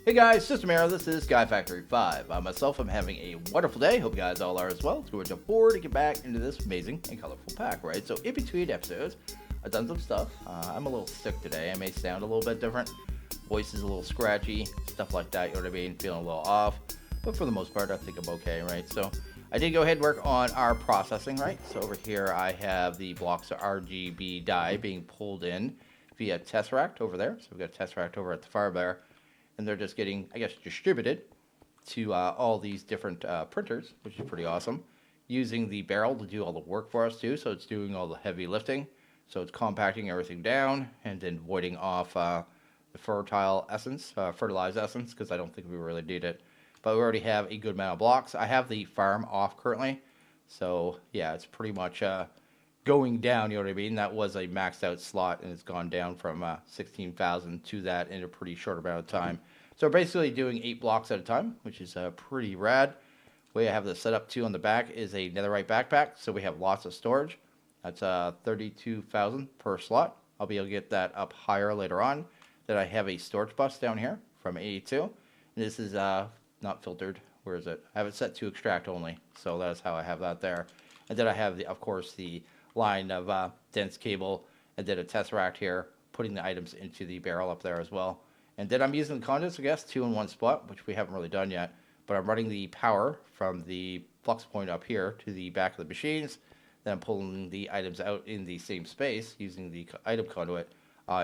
Hey guys, SystemCollapse, this is SkyFactory 5. Myself, I'm having a wonderful day. Hope you guys all are as well. Let's go to board and get back into this amazing and colorful pack, right? So in between episodes, I've done some stuff. I'm a little sick today. I may sound a little bit different. Voice is a little scratchy, stuff like that, you know what I mean? Feeling a little off. But for the most part, I think I'm okay, right? So I did go ahead and work on our processing, right? So over here, I have the blocks of RGB die being pulled in via Tesseract over there. So we've got Tesseract over at the far there. And they're just getting, I guess, distributed to all these different printers, which is pretty awesome. Using the barrel to do all the work for us too, so it's doing all the heavy lifting. So it's compacting everything down and then voiding off the fertilized essence, because I don't think we really need it. But we already have a good amount of blocks. I have the farm off currently, so yeah, it's pretty much going down, you know what I mean? That was a maxed out slot, and it's gone down from 16,000 to that in a pretty short amount of time. So we're basically doing 8 blocks at a time, which is pretty rad. The way I have this set up too on the back is a netherite backpack, so we have lots of storage. That's 32,000 per slot. I'll be able to get that up higher later on. Then I have a storage bus down here from 82. And this is not filtered. Where is it? I have it set to extract only, so that's how I have that there. And then I have, of course, the line of dense cable, and then a Tesseract here, putting the items into the barrel up there as well. And then I'm using the conduits, I guess, 2 in 1 spot, which we haven't really done yet. But I'm running the power from the flux point up here to the back of the machines. Then I'm pulling the items out in the same space using the item conduit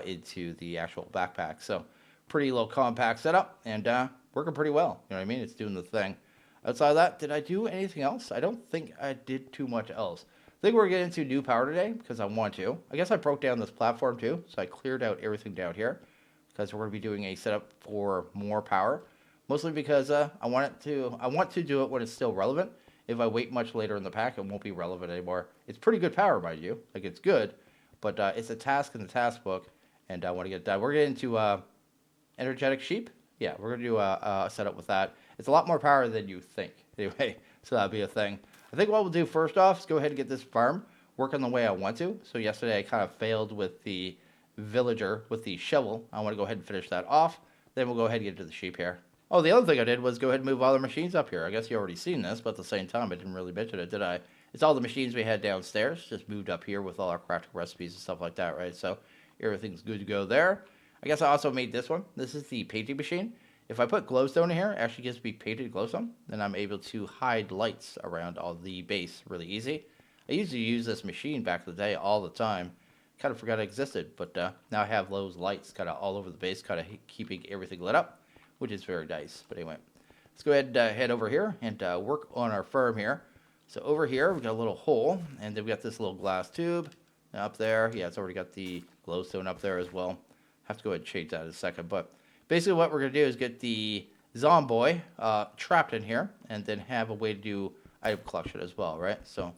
into the actual backpack. So pretty low compact setup and working pretty well. You know what I mean? It's doing the thing. Outside of that, did I do anything else? I don't think I did too much else. I think we're getting into new power today because I want to. I guess I broke down this platform too, so I cleared out everything down here because we're going to be doing a setup for more power. Mostly because I want to do it when it's still relevant. If I wait much later in the pack, it won't be relevant anymore. It's pretty good power, mind you. Like, it's good, but it's a task in the task book, and I want to get it done. We're getting into energetic sheep. Yeah, we're going to do a setup with that. It's a lot more power than you think. Anyway, so that'll be a thing. I think what we'll do first off is go ahead and get this farm working the way I want to. So yesterday I kind of failed with the villager with the shovel. I want to go ahead and finish that off. Then we'll go ahead and get to the sheep here. Oh, the other thing I did was go ahead and move all the machines up here. I guess you already seen this, but at the same time I didn't really mention it, did I? It's all the machines we had downstairs, just moved up here with all our crafting recipes and stuff like that, right? So everything's good to go there. I guess I also made this one. This is the painting machine. If I put glowstone in here, it actually gives me painted glowstone. Then I'm able to hide lights around all the base really easy. I used to use this machine back in the day all the time. Kind of forgot it existed, but now I have those lights kind of all over the base, kind of keeping everything lit up, which is very nice. But anyway, let's go ahead and head over here and work on our farm here. So over here, we've got a little hole, and then we got this little glass tube up there. Yeah, it's already got the glowstone up there as well. Have to go ahead and change that in a second, but basically what we're going to do is get the Zomboy trapped in here and then have a way to do item collection as well, right? So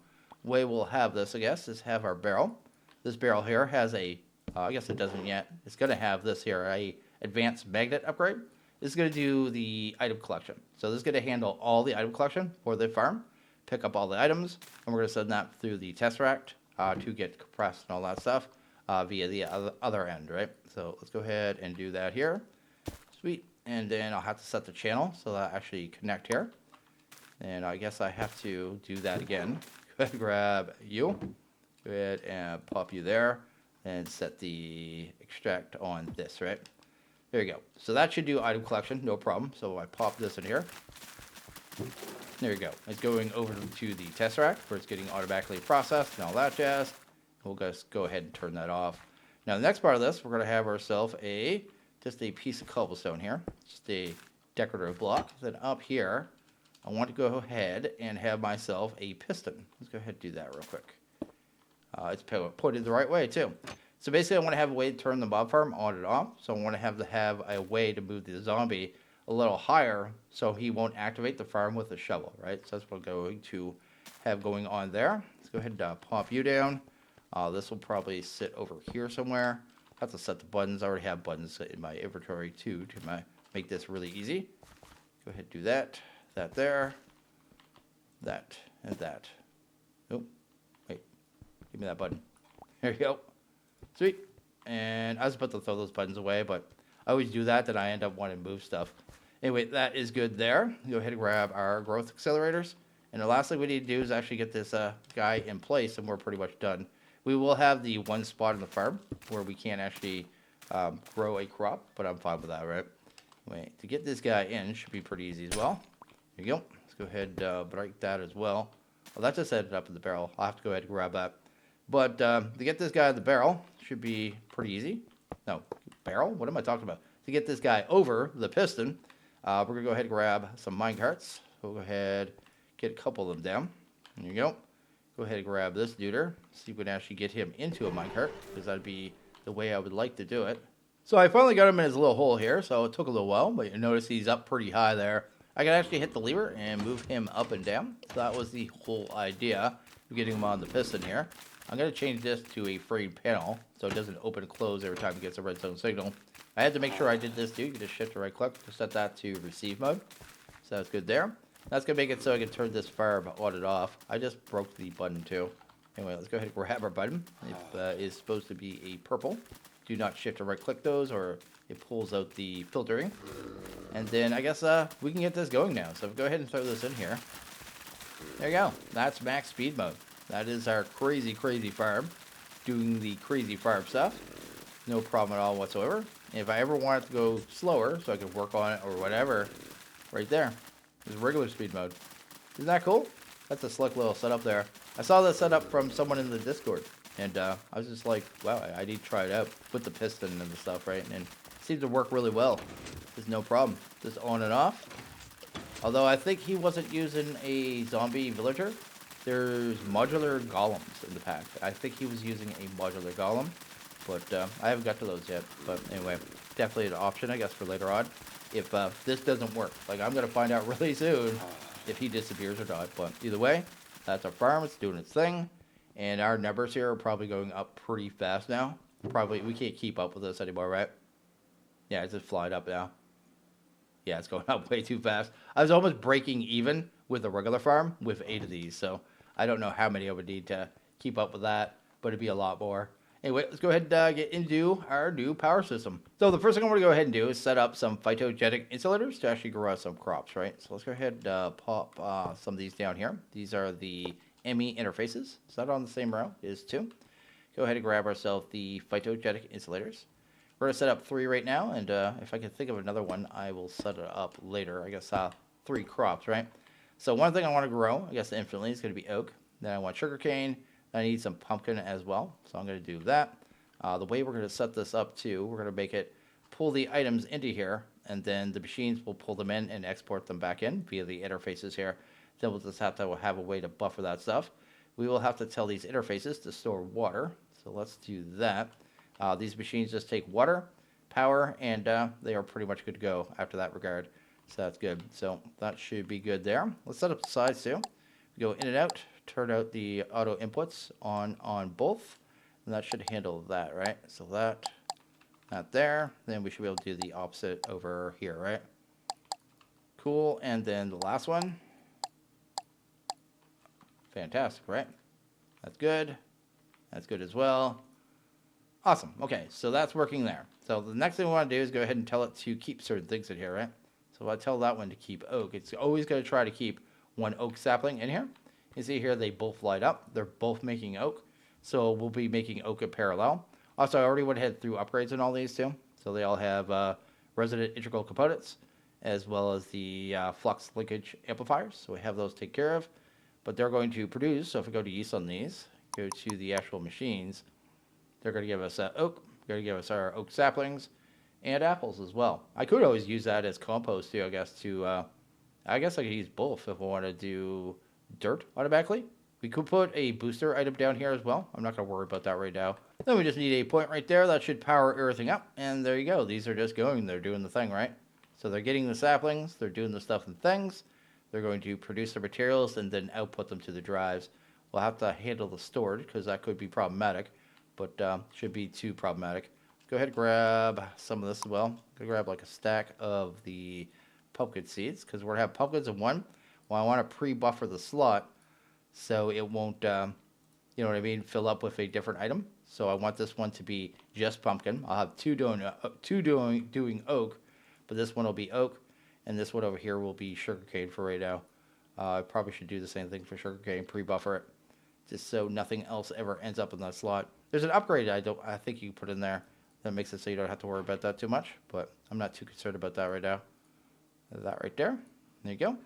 the way we'll have this, I guess, is have our barrel. This barrel here has a, I guess it doesn't yet, it's going to have this here, a advanced magnet upgrade. This is going to do the item collection. So this is going to handle all the item collection for the farm, pick up all the items, and we're going to send that through the Tesseract to get compressed and all that stuff via the other end, right? So let's go ahead and do that here. Sweet. And then I'll have to set the channel so that I actually connect here. And I guess I have to do that again. Go ahead and grab you. Go ahead and pop you there. And set the extract on this, right? There you go. So that should do item collection, no problem. So I pop this in here. There you go. It's going over to the Tesseract where it's getting automatically processed and all that jazz. We'll just go ahead and turn that off. Now the next part of this, we're going to have ourselves just a piece of cobblestone here, just a decorative block. Then up here, I want to go ahead and have myself a piston. Let's go ahead and do that real quick. It's pointed the right way too. So basically I want to have a way to turn the mob farm on and off. So I want to have a way to move the zombie a little higher so he won't activate the farm with a shovel, right? So that's what I'm going to have going on there. Let's go ahead and pop you down. This will probably sit over here somewhere. I have to set the buttons. I already have buttons in my inventory too to make this really easy. Go ahead and do that. That there. That and that. Oh, wait. Give me that button. There you go. Sweet. And I was about to throw those buttons away, but I always do that, then I end up wanting to move stuff. Anyway, that is good there. Go ahead and grab our growth accelerators. And the last thing we need to do is actually get this guy in place, and we're pretty much done. We will have the one spot in the farm where we can't actually grow a crop, but I'm fine with that, right? Wait, to get this guy in should be pretty easy as well. There you go. Let's go ahead and break that as well. Well, that just ended up in the barrel. I'll have to go ahead and grab that. But to get this guy in the barrel should be pretty easy. No, barrel? What am I talking about? To get this guy over the piston, we're going to go ahead and grab some mine carts. We'll go ahead get a couple of them down. There you go. Go ahead and grab this duder. See if we can actually get him into a minecart, because that'd be the way I would like to do it. So I finally got him in his little hole here, so it took a little while, but you notice he's up pretty high there. I can actually hit the lever and move him up and down. So that was the whole idea of getting him on the piston here. I'm going to change this to a framed panel so it doesn't open and close every time it gets a redstone signal. I had to make sure I did this too. You just shift or right click to set that to receive mode. So that's good there. That's going to make it so I can turn this farm on and off. I just broke the button too. Anyway, let's go ahead and grab our button. It is supposed to be a purple. Do not shift or right click those or it pulls out the filtering. And then I guess we can get this going now. So go ahead and throw this in here. There you go. That's max speed mode. That is our crazy farm doing the crazy farm stuff. No problem at all whatsoever. And if I ever want it to go slower so I can work on it or whatever, right there is regular speed mode. Isn't that cool? That's a slick little setup there. I saw this setup from someone in the Discord. And I was just like, wow, I need to try it out with the piston and the stuff, right? And it seems to work really well. There's no problem. Just on and off. Although I think he wasn't using a zombie villager. There's modular golems in the pack. I think he was using a modular golem. But I haven't got to those yet. But anyway, definitely an option, I guess, for later on. If this doesn't work. Like, I'm going to find out really soon if he disappears or not. But either way, that's our farm. It's doing its thing. And our numbers here are probably going up pretty fast now. Probably, we can't keep up with this anymore, right? Yeah, it's just flying up now. Yeah, it's going up way too fast. I was almost breaking even with a regular farm with 8 of these. So I don't know how many I would need to keep up with that, but it'd be a lot more. Anyway, let's go ahead and get into our new power system. So the first thing I'm going to go ahead and do is set up some phytogenic insulators to actually grow some crops, right? So let's go ahead and pop some of these down here. These are the ME interfaces. Is that on the same row? It is 2. Go ahead and grab ourselves the phytogenic insulators. We're going to set up 3 right now, and if I can think of another one, I will set it up later. I guess 3 crops, right? So one thing I want to grow, I guess infinitely, is going to be oak. Then I want sugarcane. I need some pumpkin as well, so I'm going to do that. The way we're going to set this up too, we're going to make it pull the items into here, and then the machines will pull them in and export them back in via the interfaces here. Then we'll just have to have a way to buffer that stuff. We will have to tell these interfaces to store water, so let's do that. These machines just take water, power, and they are pretty much good to go after that regard. So that's good. So that should be good there. Let's set up the sides too. We go in and out, turn out the auto inputs on both, and that should handle that, right? So that, not there. Then we should be able to do the opposite over here, right? Cool. And then the last one. Fantastic, right? That's good. That's good as well. Awesome. Okay, so that's working there. So the next thing we want to do is go ahead and tell it to keep certain things in here, right? So if I tell that one to keep oak, it's always going to try to keep one oak sapling in here. You see here, they both light up. They're both making oak. So we'll be making oak in parallel. Also, I already went ahead through upgrades on all these too. So they all have resident integral components, as well as the flux linkage amplifiers. So we have those taken care of. But they're going to produce, so if we go to use on these, go to the actual machines, they're going to give us oak, they're going to give us our oak saplings, and apples as well. I could always use that as compost too, I guess, I guess I could use both if I want to do dirt automatically. We could put a booster item down here as well. I'm not going to worry about that right now. Then we just need a point right there that should power everything up, and there you go. These are just going, they're doing the thing, right? So they're getting the saplings, they're doing the stuff and things. They're going to produce the materials and then output them to the drives. We'll have to handle the storage because that could be problematic, but should be too problematic. Go ahead and grab some of this as well. Go grab like a stack of the pumpkin seeds because we're going to have pumpkins in one. Well, I want to pre-buffer the slot so it won't, you know what I mean, fill up with a different item. So I want this one to be just pumpkin. I'll have two doing oak, but this one will be oak, and this one over here will be sugarcane for right now. I probably should do the same thing for sugarcane, pre-buffer it, just so nothing else ever ends up in that slot. There's an upgrade I think you can put in there that makes it so you don't have to worry about that too much, but I'm not too concerned about that right now. That right there. There you go.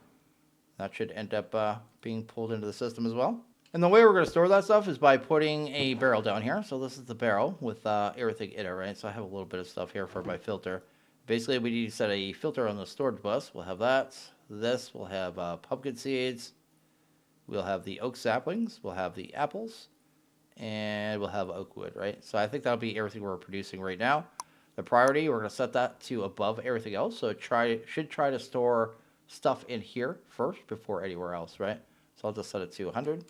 That should end up being pulled into the system as well. And the way we're going to store that stuff is by putting a barrel down here. So this is the barrel with everything in it, right? So I have a little bit of stuff here for my filter. Basically, we need to set a filter on the storage bus. We'll have that. This, we'll have pumpkin seeds. We'll have the oak saplings. We'll have the apples. And we'll have oak wood, right? So I think that'll be everything we're producing right now. The priority, we're going to set that to above everything else. So it should try to store stuff in here first before anywhere else, right? So I'll just set it to 100.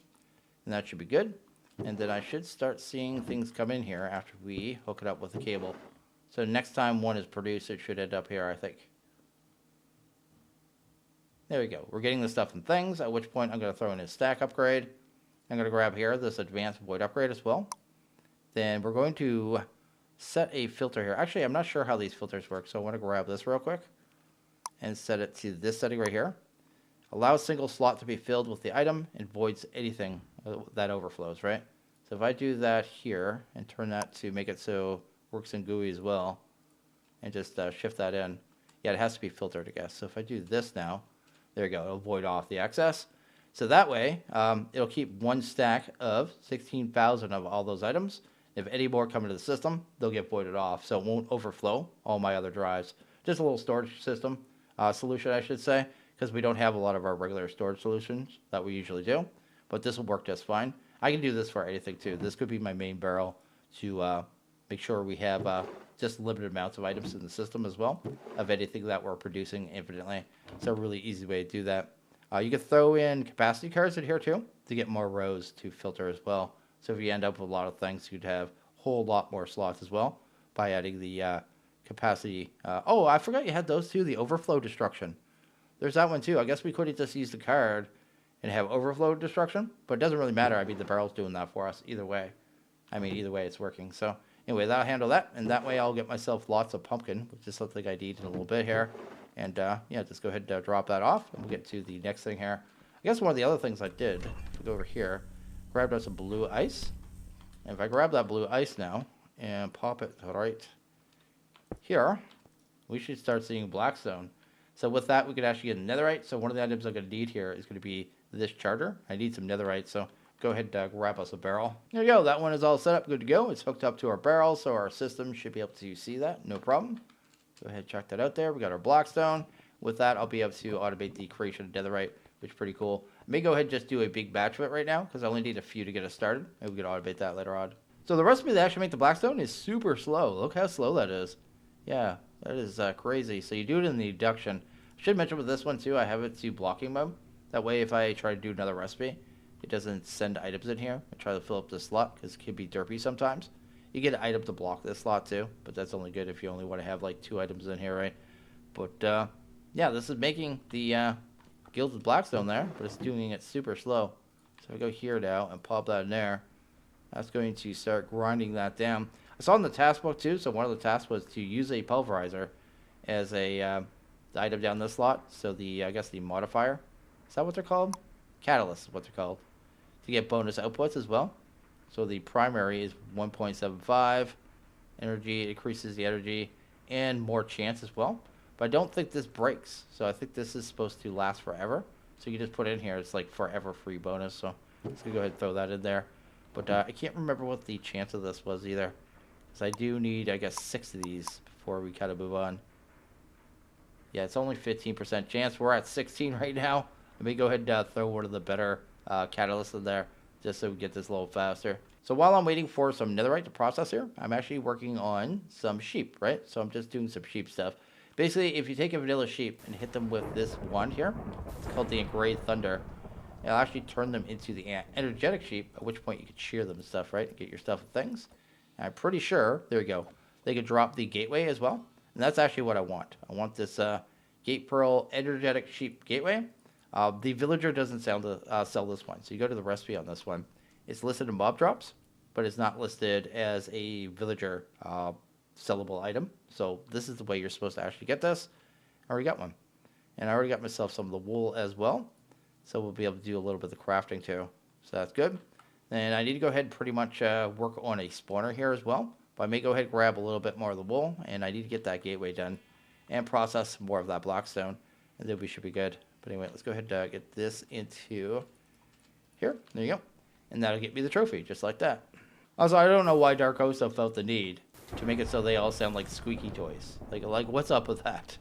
And that should be good. And then I should start seeing things come in here after we hook it up with the cable. So next time one is produced, it should end up here, I think. There we go. We're getting the stuff in things, at which point I'm going to throw in a stack upgrade. I'm going to grab here this advanced void upgrade as well. Then we're going to set a filter here. Actually, I'm not sure how these filters work, so I want to grab this real quick and set it to this setting right here. Allow a single slot to be filled with the item and voids anything that overflows, right? So if I do that here and turn that to make it so it works in GUI as well, and just shift that in, yeah, it has to be filtered, I guess. So if I do this now, there you go, it'll void off the excess. So that way, it'll keep one stack of 16,000 of all those items. If any more come into the system, they'll get voided off, so it won't overflow all my other drives. Just a little storage system solution, I should say, because we don't have a lot of our regular storage solutions that we usually do. But this will work just fine. I can do this for anything too. This could be my main barrel to make sure we have just limited amounts of items in the system as well, of anything that we're producing infinitely. It's a really easy way to do that. You could throw in capacity cards in here too to get more rows to filter as well. So if you end up with a lot of things, you'd have a whole lot more slots as well by adding the capacity. Oh, I forgot you had those too, the overflow destruction. There's that one too. I guess we could have just used the card and have overflow destruction, but it doesn't really matter. I mean, the barrel's doing that for us either way. I mean, either way it's working. So anyway, that'll handle that, and that way I'll get myself lots of pumpkin, which is something I need in a little bit here. And yeah, just go ahead and drop that off, and we'll get to the next thing here. I guess one of the other things I did, go over here, grabbed us some blue ice. And if I grab that blue ice now and pop it right here, we should start seeing blackstone. So with that, we could actually get netherite. So one of the items I'm going to need here is going to be this charger. I need some netherite, so go ahead and grab us a barrel. There you go. That one is all set up, good to go. It's hooked up to our barrel, so our system should be able to see that, no problem. Go ahead and check that out there. We got our blackstone. With that, I'll be able to automate the creation of netherite, which is pretty cool. I may go ahead and just do a big batch of it right now, because I only need a few to get us started. Maybe we can automate that later on. So the recipe to actually make the blackstone is super slow. Look how slow that is. Yeah, that is crazy. So you do it in the deduction. I should mention with this one too, I have it to blocking mode. That way if I try to do another recipe, it doesn't send items in here. I try to fill up this slot because it can be derpy sometimes. You get an item to block this slot too, but that's only good if you only want to have like 2 items in here, right? But yeah, this is making the gilded blackstone there, but it's doing it super slow. So I go here now and pop that in there. That's going to start grinding that down. I saw in the task book too, so one of the tasks was to use a pulverizer as a the item down this slot. So the I guess the modifier, is that what they're called? Catalyst is what they're called, to get bonus outputs as well. So the primary is 1.75 energy, increases the energy and more chance as well. But I don't think this breaks, so I think this is supposed to last forever. So you just put it in here, it's like forever free bonus. So let's go ahead and throw that in there. But I can't remember what the chance of this was either, because I do need, I guess, 6 of these before we kind of move on. Yeah, it's only 15% chance. We're at 16 right now. Let me go ahead and throw one of the better catalysts in there, just so we get this a little faster. So while I'm waiting for some netherite to process here, I'm actually working on some sheep, right? So I'm just doing some sheep stuff. Basically, if you take a vanilla sheep and hit them with this wand here, it's called the engraved thunder. It'll actually turn them into the energetic sheep, at which point you can shear them and stuff, right? Get your stuff and things. And I'm pretty sure, there we go, they could drop the gateway as well. And that's actually what I want. I want this Gate Pearl energetic sheep gateway. The villager doesn't sell this one. So you go to the recipe on this one. It's listed in mob drops, but it's not listed as a villager sellable item. So this is the way you're supposed to actually get this. I already got one. And I already got myself some of the wool as well. So we'll be able to do a little bit of the crafting too. So that's good. And I need to go ahead and pretty much work on a spawner here as well. But I may go ahead and grab a little bit more of the wool. And I need to get that gateway done. And process some more of that blockstone. And then we should be good. But anyway, let's go ahead and get this into here. There you go. And that'll get me the trophy, just like that. Also, I don't know why Darkoso felt the need to make it so they all sound like squeaky toys. Like what's up with that?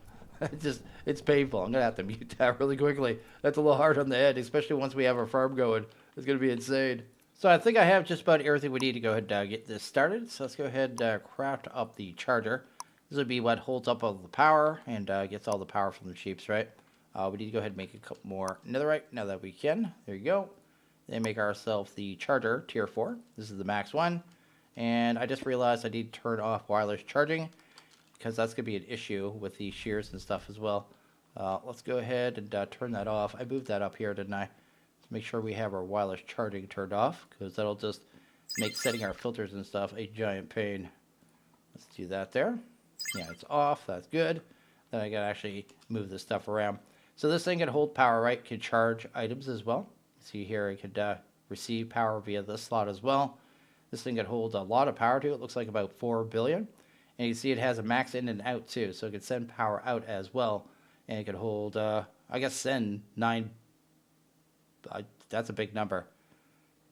It's painful. I'm going to have to mute that really quickly. That's a little hard on the head, especially once we have our farm going. It's going to be insane. So I think I have just about everything we need to go ahead and get this started. So let's go ahead and craft up the charger. This would be what holds up all the power and gets all the power from the sheeps, right? We need to go ahead and make a couple more netherite now that we can. There you go. Then make ourselves the charger, tier 4. This is the max one. And I just realized I need to turn off wireless charging, because that's going to be an issue with the shears and stuff as well. Let's go ahead and turn that off. I moved that up here, didn't I? Let's make sure we have our wireless charging turned off, because that'll just make setting our filters and stuff a giant pain. Let's do that there. Yeah, it's off. That's good. Then I got to actually move this stuff around. So this thing can hold power, right? Can charge items as well. See here, it could receive power via this slot as well. This thing could hold a lot of power to it. It looks like about 4 billion. And you see it has a max in and out too, so it can send power out as well. And it could hold, I guess, send 9. That's a big number.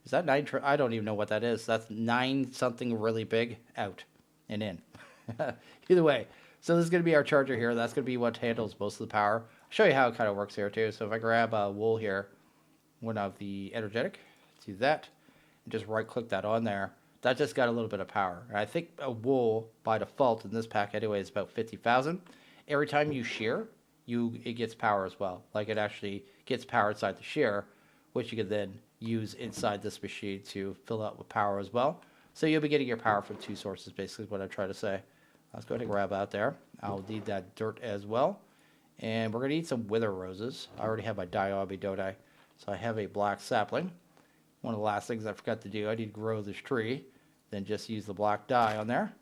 Is that 9? I don't even know what that is. That's 9 something really big out and in. Either way, so this is going to be our charger here. That's going to be what handles most of the power. I'll show you how it kind of works here too. So if I grab wool here, one of the energetic, do that, and just right click that on there. That just got a little bit of power. I think a wool, by default, in this pack anyway, is about 50,000. Every time you shear, it gets power as well. Like it actually gets power inside the shear, which you can then use inside this machine to fill out with power as well. So you'll be getting your power from 2 sources, basically, is what I'm trying to say. Let's go ahead and grab out there. I'll need that dirt as well. And we're going to need some wither roses. I already have my diaby, don't I? So I have a black sapling. One of the last things I forgot to do, I need to grow this tree. Then just use the black dye on there,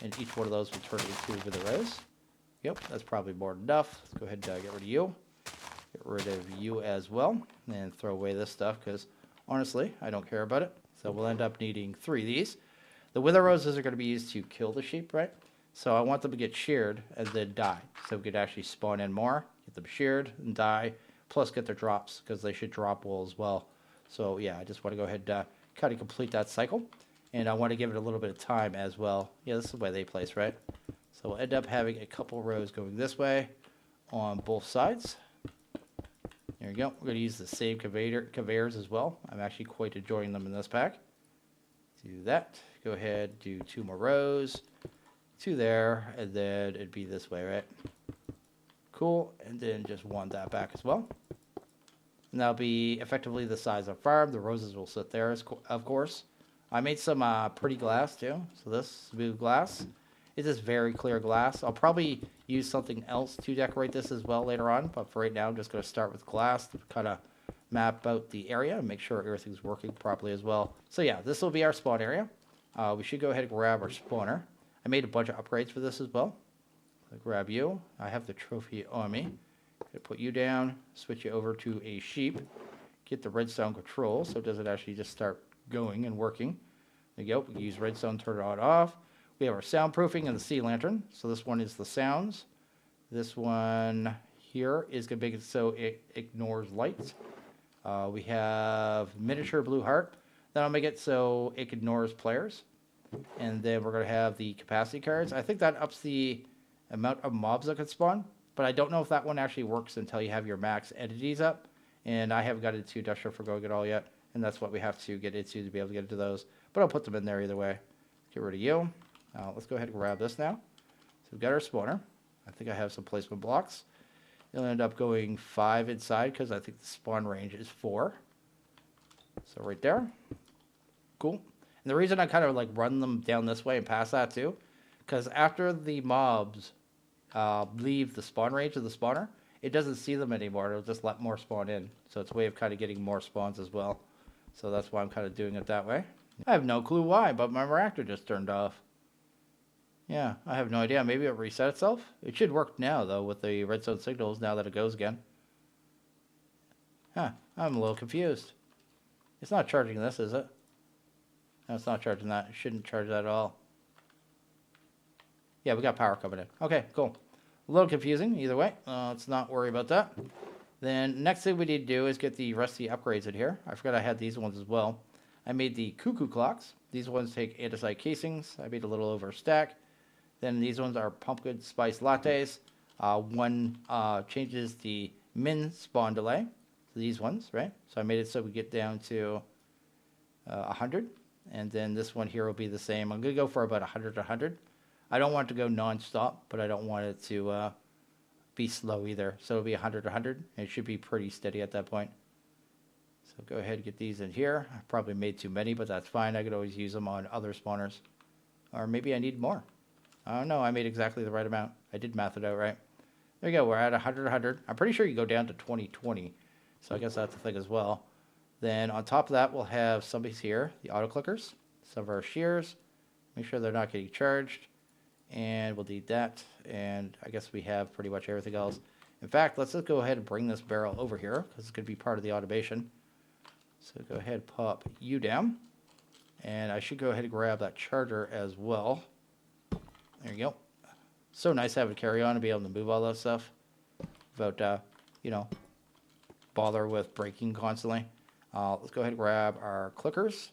and each one of those will turn into wither rose. Yep, that's probably more than enough. Let's go ahead and get rid of you. Get rid of you as well, and throw away this stuff, because honestly, I don't care about it. So we'll end up needing 3 of these. The wither roses are going to be used to kill the sheep, right? So I want them to get sheared and then die, so we could actually spawn in more, get them sheared and die, plus get their drops, because they should drop wool as well. So yeah, I just want to go ahead and kind of complete that cycle. And I want to give it a little bit of time as well. Yeah, this is the way they place, right? So we'll end up having a couple rows going this way on both sides. There we go. We're going to use the same conveyors as well. I'm actually quite enjoying them in this pack. Do that. Go ahead, do 2 more rows. 2 there, and then it'd be this way, right? Cool. And then just 1 that back as well. And that'll be effectively the size of farm. The roses will sit there, of course. I made some pretty glass too. So this smooth glass. It's just very clear glass. I'll probably use something else to decorate this as well later on. But for right now, I'm just going to start with glass to kind of map out the area and make sure everything's working properly as well. So yeah, this will be our spawn area. We should go ahead and grab our spawner. I made a bunch of upgrades for this as well. So grab you. I have the trophy on me. Put you down, switch you over to a sheep, get the redstone control so it doesn't actually just start going and working. There you go. We can use redstone, turn it on off. We have our soundproofing and the sea lantern. So this one is the sounds. This one here is going to make it so it ignores lights. We have miniature blue heart. That'll make it so it ignores players. And then we're going to have the capacity cards. I think that ups the amount of mobs that can spawn. But I don't know if that one actually works until you have your max entities up. And I haven't got into industrial for going at all yet. And that's what we have to get into to be able to get into those. But I'll put them in there either way. Get rid of you. Let's go ahead and grab this now. So we've got our spawner. I think I have some placement blocks. It'll end up going 5 inside because I think the spawn range is 4. So right there. Cool. And the reason I kind of like run them down this way and pass that too, because after the mobs leave the spawn range of the spawner, it doesn't see them anymore. It'll just let more spawn in. So it's a way of kind of getting more spawns as well. So that's why I'm kind of doing it that way. I have no clue why, but my reactor just turned off. Yeah, I have no idea. Maybe it reset itself? It should work now, though, with the redstone signals now that it goes again. Huh, I'm a little confused. It's not charging this, is it? No, it's not charging that. It shouldn't charge that at all. Yeah, we got power coming in. Okay, cool. A little confusing, either way. Let's not worry about that. Then, next thing we need to do is get the rest of the upgrades in here. I forgot I had these ones as well. I made the cuckoo clocks. These ones take andesite casings. I made a little over a stack. Then these ones are pumpkin spice lattes. One changes the min spawn delay. So these ones, right? So I made it so we get down to 100. And then this one here will be the same. I'm going to go for about 100 to 100. I don't want it to go non-stop, but I don't want it to be slow either. So it'll be 100 to 100. And it should be pretty steady at that point. So go ahead and get these in here. I probably made too many, but that's fine. I could always use them on other spawners. Or maybe I need more. I don't know. I made exactly the right amount. I did math it out right. There you go. We're at 100, 100. I'm pretty sure you go down to 20, 20. So I guess that's the thing as well. Then on top of that, we'll have some of these here, the auto clickers, some of our shears. Make sure they're not getting charged. And we'll need that. And I guess we have pretty much everything else. In fact, let's just go ahead and bring this barrel over here because it's going to be part of the automation. So go ahead and pop you down. And I should go ahead and grab that charger as well. There you go. So nice having to carry on and be able to move all that stuff without, you know, bother with braking constantly. Let's go ahead and grab our clickers.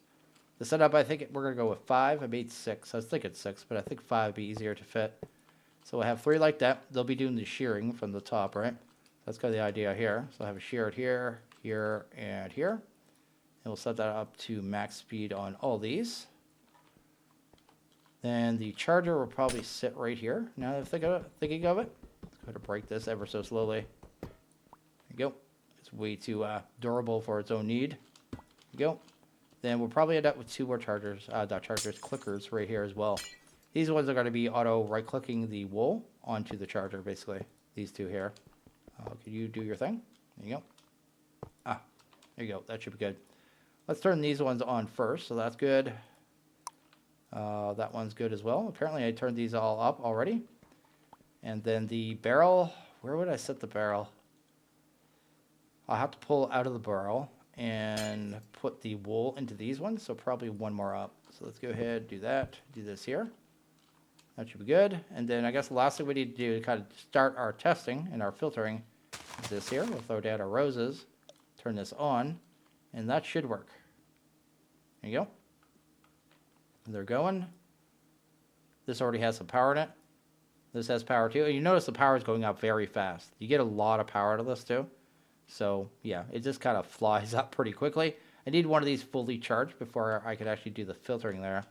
The setup, I think we're going to go with 5. I made 6. I was thinking 6, but I think 5 would be easier to fit. So we'll have 3 like that. They'll be doing the shearing from the top, right? That's kind of the idea here. So I have a shear here, here, and here. And we'll set that up to max speed on all these. Then the charger will probably sit right here. Now that I'm thinking of it, let's go ahead and break this ever so slowly. There you go. It's way too durable for its own need. There you go. Then we'll probably end up with 2 more chargers, clickers right here as well. These ones are going to be auto right-clicking the wool onto the charger, basically. These 2 here. Can you do your thing? There you go. Ah, there you go. That should be good. Let's turn these ones on first, so that's good. That one's good as well. Apparently I turned these all up already. And then the barrel, where would I set the barrel? I'll have to pull out of the barrel and put the wool into these ones, so probably 1 more up. So let's go ahead and do that. Do this here. That should be good. And then I guess the last thing we need to do to kind of start our testing and our filtering is this here. We'll throw down our roses, turn this on, and that should work. There you go. And they're going. This already has some power in it. This has power too. And you notice the power is going up very fast. You get a lot of power out of this too. So yeah, it just kind of flies up pretty quickly. I need one of these fully charged before I could actually do the filtering there.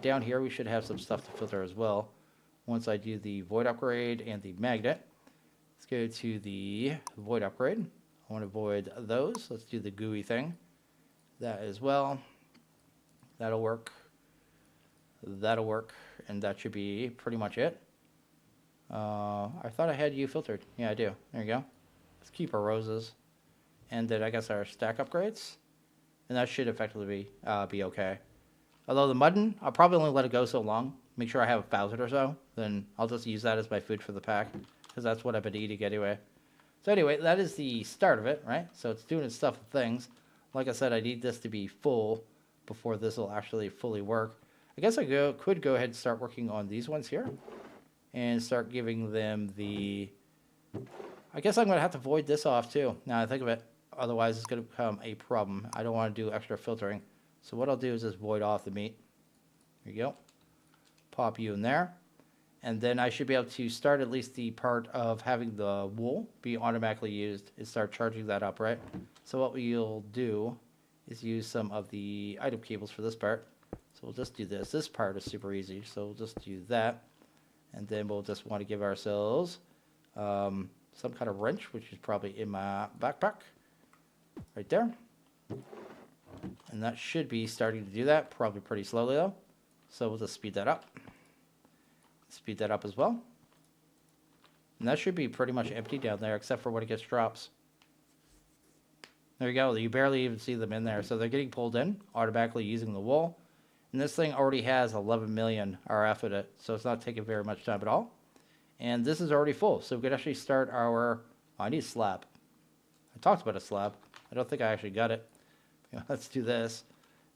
Down here we should have some stuff to filter as well. Once I do the void upgrade and the magnet. Let's go to the void upgrade. I want to avoid those. Let's do the gooey thing. That as well. That'll work. That'll work. And that should be pretty much it. I thought I had you filtered. Yeah, I do. There you go. Let's keep our roses. And then I guess our stack upgrades. And that should effectively be okay. Although the mudden, I'll probably only let it go so long. Make sure I have 1,000 or so. Then I'll just use that as my food for the pack. Because that's what I've been eating anyway. So anyway, that is the start of it, right? So it's doing its stuff with things. Like I said, I need this to be full before this will actually fully work. I guess I could go ahead and start working on these ones here. And start giving them the... I guess I'm going to have to void this off too. Now I think of it. Otherwise it's going to become a problem. I don't want to do extra filtering. So what I'll do is just void off the meat. There you go. Pop you in there. And then I should be able to start at least the part of having the wool be automatically used and start charging that up, right? So what we'll do is use some of the item cables for this part. So we'll just do this. This part is super easy. So we'll just do that. And then we'll just want to give ourselves some kind of wrench, which is probably in my backpack. Right there. And that should be starting to do that. Probably pretty slowly though. So we'll just speed that up. Speed that up as well. And that should be pretty much empty down there except for when it gets drops. There you go. You barely even see them in there. So they're getting pulled in automatically using the wool. And this thing already has 11 million RF in it. So it's not taking very much time at all. And this is already full. So we could actually start our... Oh, I need a slab. I talked about a slab. I don't think I actually got it. Let's do this.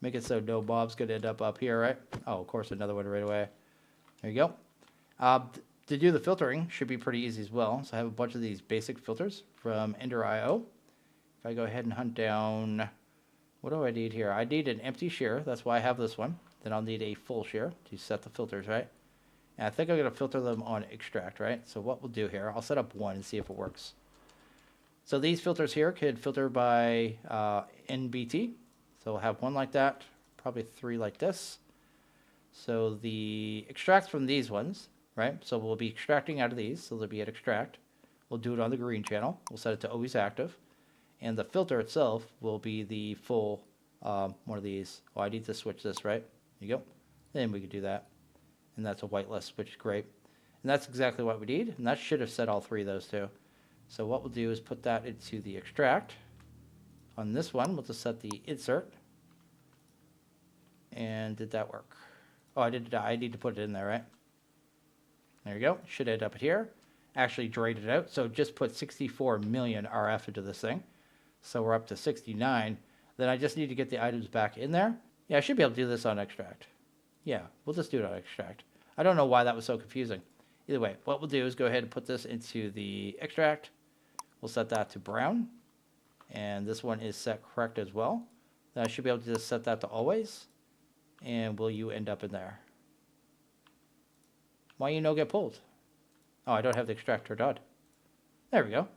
Make it so no mob's going to end up here, right? Oh, of course, another one right away. There you go. To do the filtering should be pretty easy as well. So I have a bunch of these basic filters from Ender.io. If I go ahead and hunt down, what do I need here? I need an empty shear. That's why I have this one. Then I'll need a full shear to set the filters, right? And I think I'm going to filter them on extract, right? So what we'll do here, I'll set up one and see if it works. So these filters here could filter by NBT. So we'll have one like that, probably 3 like this. So the extracts from these ones, right? So we'll be extracting out of these. So they'll be at extract. We'll do it on the green channel. We'll set it to always active. And the filter itself will be the full one of these. Oh, I need to switch this, right? There you go. Then we could do that. And that's a whitelist, which is great. And that's exactly what we need. And that should have set all 3 of those too. So what we'll do is put that into the extract. On this one, we'll just set the insert. And did that work? Oh, I need to put it in there, right? There you go. Should end up here. Actually drained it out. So just put 64 million RF into this thing. So we're up to 69. Then I just need to get the items back in there. Yeah, I should be able to do this on extract. Yeah, we'll just do it on extract. I don't know why that was so confusing. Either way, what we'll do is go ahead and put this into the extract. We'll set that to brown. And this one is set correct as well. Then I should be able to just set that to always. And will you end up in there? Why you no get pulled? Oh, I don't have the extract turned on. There we go.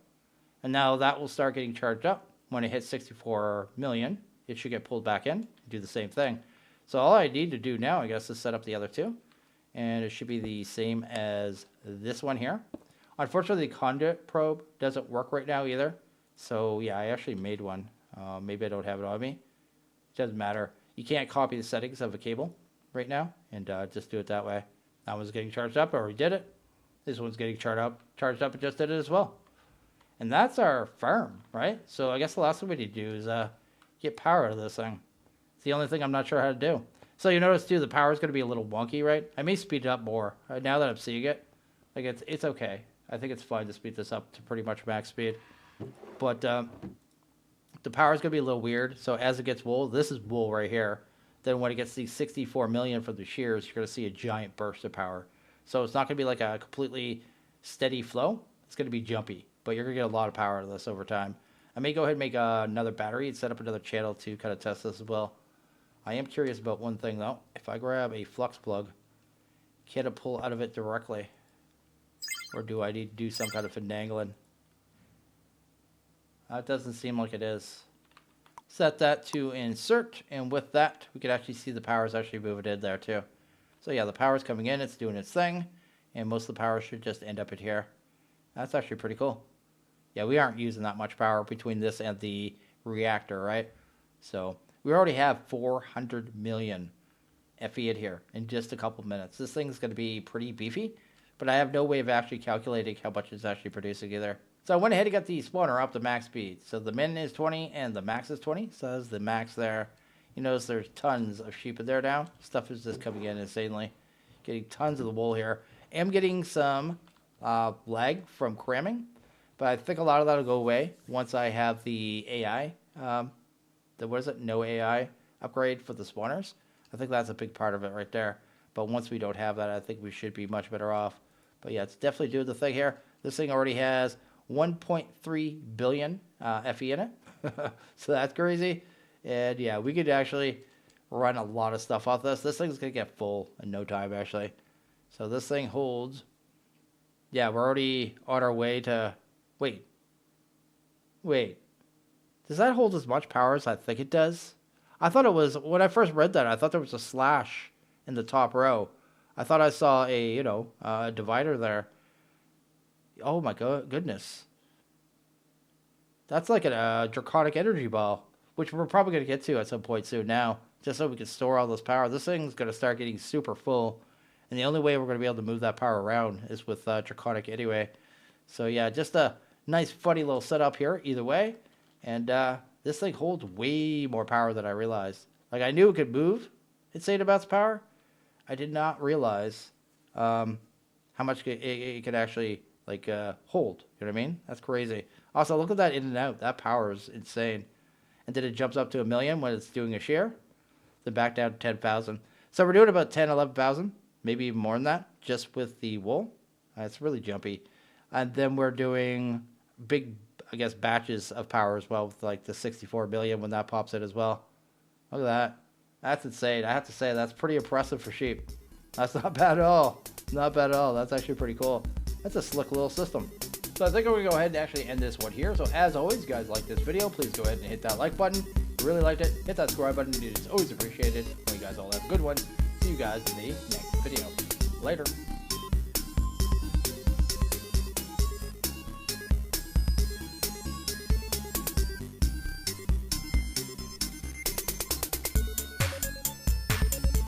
And now that will start getting charged up. When it hits 64 million, it should get pulled back in. Do the same thing. So all I need to do now, I guess, is set up the other 2. And it should be the same as this one here. Unfortunately, the conduit probe doesn't work right now either. So yeah, I actually made one. Maybe I don't have it on me. It doesn't matter. You can't copy the settings of a cable right now and just do it that way. That one's getting charged up, I already did it. This one's getting charged up, and just did it as well. And that's our farm, right? So I guess the last thing we need to do is get power out of this thing. It's the only thing I'm not sure how to do. So you notice too, the power is going to be a little wonky, right? I may speed it up more now that I'm seeing it. Like it's okay. I think it's fine to speed this up to pretty much max speed. But the power is going to be a little weird. So as it gets wool, this is wool right here. Then when it gets these 64 million from the shears, you're going to see a giant burst of power. So it's not going to be like a completely steady flow. It's going to be jumpy, but you're going to get a lot of power out of this over time. I may go ahead and make another battery and set up another channel to kind of test this as well. I am curious about one thing though. If I grab a flux plug, can it pull out of it directly? Or do I need to do some kind of finagling? It doesn't seem like it is. Set that to insert, and with that, we could actually see the power is actually moving in there too. So yeah, the power is coming in, it's doing its thing, and most of the power should just end up in here. That's actually pretty cool. Yeah, we aren't using that much power between this and the reactor, right? So we already have 400 million FE in here in just a couple minutes. This thing's going to be pretty beefy, but I have no way of actually calculating how much it's actually producing either. So I went ahead and got the spawner up to max speed. So the min is 20 and the max is 20. So that's the max there. You notice there's tons of sheep in there now. Stuff is just coming in insanely. Getting tons of the wool here. I'm getting some lag from cramming, but I think a lot of that will go away once I have the AI. What is it? No AI upgrade for the spawners. I think that's a big part of it right there. But once we don't have that, I think we should be much better off. But yeah, it's definitely doing the thing here. This thing already has 1.3 billion FE in it. So that's crazy. And yeah, we could actually run a lot of stuff off this. This thing's going to get full in no time, actually. So this thing holds. Yeah, we're already on our way to. Wait. Does that hold as much power as I think it does? I thought it was. When I first read that, I thought there was a slash in the top row. I thought I saw a divider there. Oh my goodness. That's like a draconic energy ball, which we're probably going to get to at some point soon now, just so we can store all this power. This thing's going to start getting super full, and the only way we're going to be able to move that power around is with draconic anyway. So yeah, just a nice funny little setup here either way, and This thing holds way more power than I realized. Like, I knew it could move insane amounts of power. I did not realize how much it could actually, like, hold. You know what I mean? That's crazy. Also, look at that in and out. That power is insane. And then it jumps up to 1 million when it's doing a shear. Then back down to 10,000. So we're doing about 10, 11,000. Maybe even more than that, just with the wool. It's really jumpy. And then we're doing big, I guess, batches of power as well with like the 64 billion when that pops in as well. Look at that. That's insane. I have to say, that's pretty impressive for sheep. That's not bad at all. Not bad at all. That's actually pretty cool. That's a slick little system. So I think I'm going to go ahead and actually end this one here. So as always, you guys like this video, please go ahead and hit that like button. If you really liked it, hit that subscribe button. It is always appreciated. And you guys all have a good one. See you guys in the next video. Later.